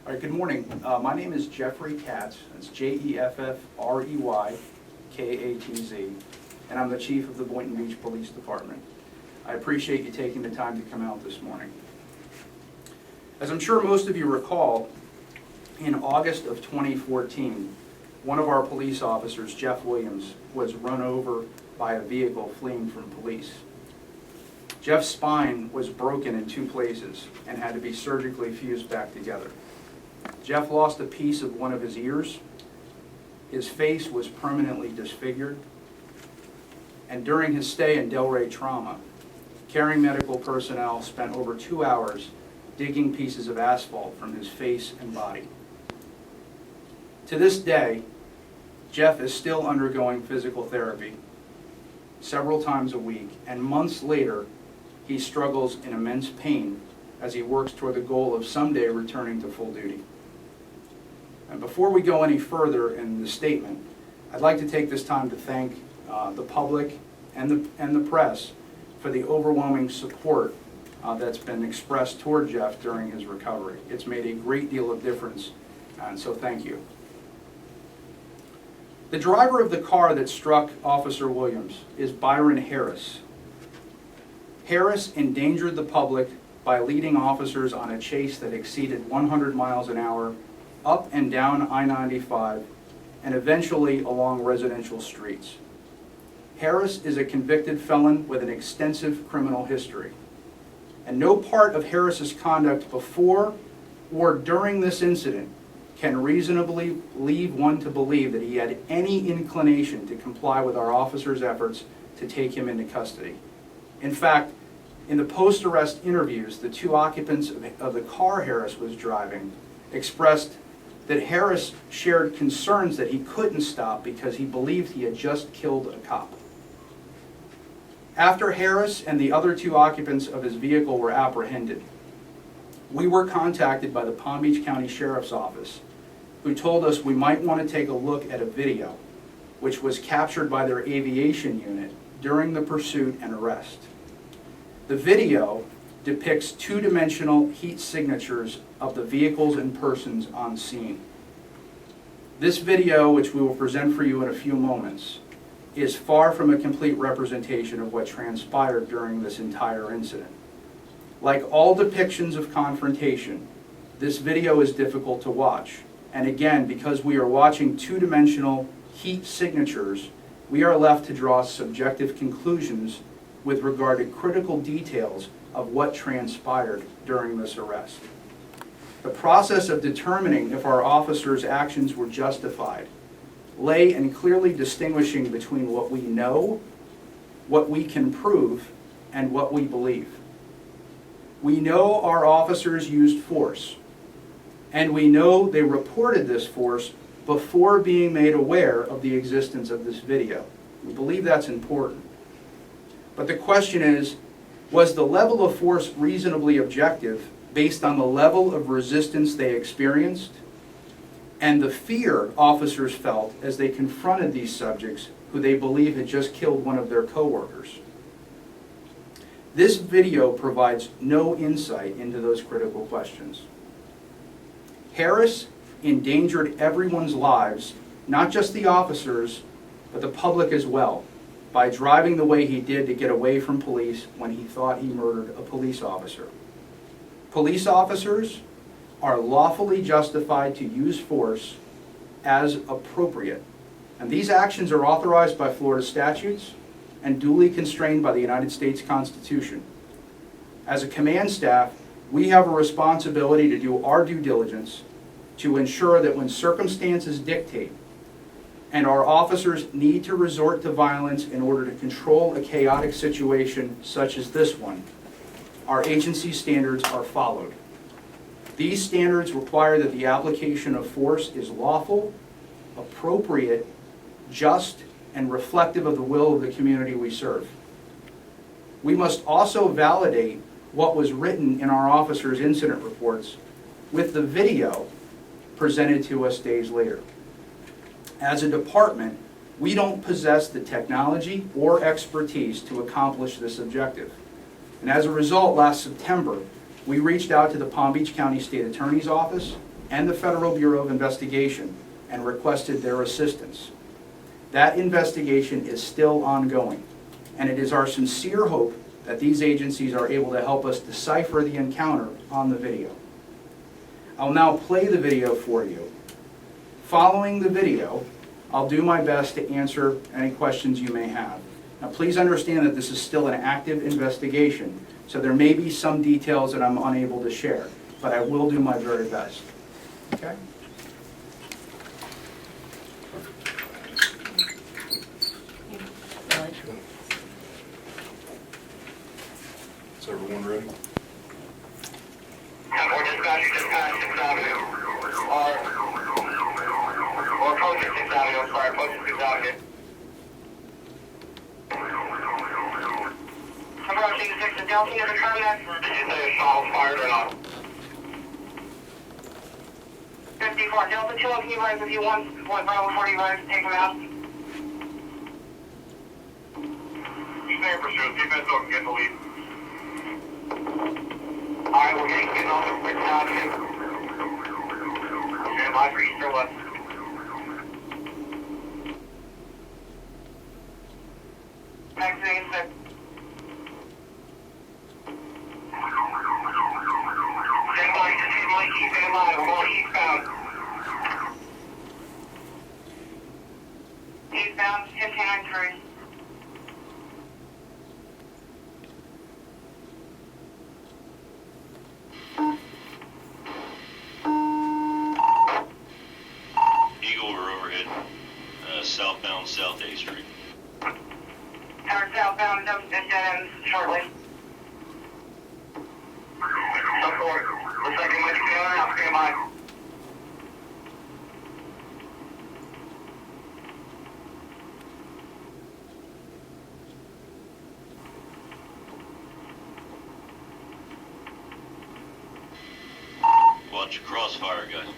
All right, good morning. My name is Jeffrey Katz. It's Jeffrey-Katz, and I'm the chief of the Boynton Beach Police Department. I appreciate you taking the time to come out this morning. As I'm sure most of you recall, in August of 2014, one of our police officers, Jeff Williams, was run over by a vehicle fleeing from police. Jeff's spine was broken in 2 places and had to be surgically fused back together. Jeff lost a piece of one of his ears. His face was permanently disfigured. And during his stay in Delray Trauma, caring medical personnel spent over 2 hours digging pieces of asphalt from his face and body. To this day, Jeff is still undergoing physical therapy several times a week, and months later, he struggles in immense pain as he works toward the goal of someday returning to full duty. And before we go any further in the statement, I'd like to take this time to thank the public and the press for the overwhelming support that's been expressed toward Jeff during his recovery. It's made a great deal of difference, and so thank you. The driver of the car that struck Officer Williams is Byron Harris. Harris endangered the public by leading officers on a chase that exceeded 100 miles an hour up and down I-95 and eventually along residential streets. Harris is a convicted felon with an extensive criminal history. And no part of Harris's conduct before or during this incident can reasonably lead one to believe that he had any inclination to comply with our officers' efforts to take him into custody. In fact, in the post-arrest interviews, the 2 occupants of the car Harris was driving expressed that Harris shared concerns that he couldn't stop because he believed he had just killed a cop. After Harris and the other 2 occupants of his vehicle were apprehended, we were contacted by the Palm Beach County Sheriff's Office, who told us we might want to take a look at a video which was captured by their aviation unit during the pursuit and arrest. The video depicts 2-dimensional heat signatures of the vehicles and persons on scene. This video, which we will present for you in a few moments, is far from a complete representation of what transpired during this entire incident. Like all depictions of confrontation, this video is difficult to watch. And again, because we are watching 2-dimensional heat signatures, we are left to draw subjective conclusions with regard to critical details of what transpired during this arrest. The process of determining if our officers' actions were justified lay in clearly distinguishing between what we know, what we can prove, and what we believe. We know our officers used force, and we know they reported this force before being made aware of the existence of this video. We believe that's important. But the question is, was the level of force reasonably objective based on the level of resistance they experienced and the fear officers felt as they confronted these subjects who they believe had just killed one of their coworkers? This video provides no insight into those critical questions. Harris endangered everyone's lives, not just the officers, but the public as well, by driving the way he did to get away from police when he thought he murdered a police officer. Police officers are lawfully justified to use force as appropriate, and these actions are authorized by Florida statutes and duly constrained by the United States Constitution. As a command staff, we have a responsibility to do our due diligence to ensure that when circumstances dictate and our officers need to resort to violence in order to control a chaotic situation such as this one, our agency standards are followed. These standards require that the application of force is lawful, appropriate, just, and reflective of the will of the community we serve. We must also validate what was written in our officers' incident reports with the video presented to us days later. As a department, we don't possess the technology or expertise to accomplish this objective. And as a result, last September, we reached out to the Palm Beach County State Attorney's Office and the Federal Bureau of Investigation and requested their assistance. That investigation is still ongoing, and it is our sincere hope that these agencies are able to help us decipher the encounter on the video. I'll now play the video for you. Following the video, I'll do my best to answer any questions you may have. Now, please understand that this is still an active investigation, so there may be some details that I'm unable to share, but I will do my very best. Okay? Is everyone ready? We're dispatching dispatch 6th Avenue. Or approaching 6th Avenue, I'm sorry, approaching 6th Avenue. Approaching 6th and Delta, you confirm that? Did you say a shot was fired or not? 54 Delta 2, can you rise if you want? Bravo 40 rise, take him out. Stay in pursuit, defense over, get the lead. Alright, we're getting off the 6th Avenue. Stand by for east or west. Exiting 6. Stand by, continually keep in line, we're going eastbound. Eastbound, 1593. Eagle, we're overhead, southbound South A Street. Tower southbound, dead ends shortly. Support. Looks like you might be going out, stand by. Watch your crossfire, guys.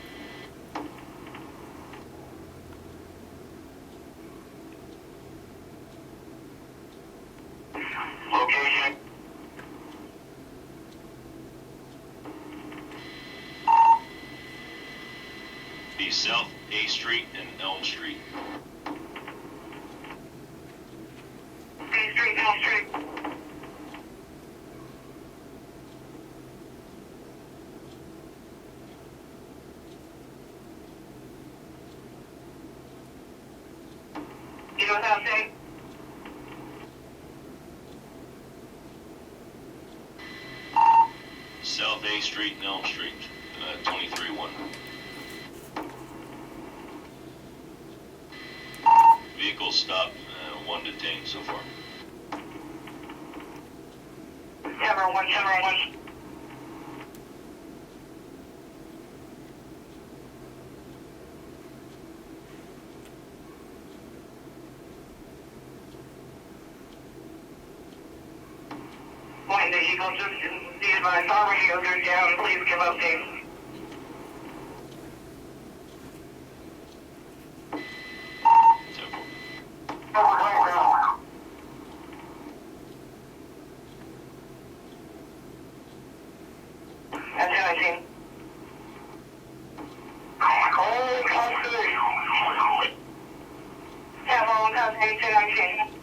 Location. Be South A Street and Elm Street. B Street, L Street. You know what I'm saying? South A Street and Elm Street, 23-1. Vehicle stopped, 1 detained so far. Camera 1, camera 1. Boynton, the Eagle, just be advised, our radios are down, please give updates. That's 19. Oh, custody. Camera 1, custody, 219.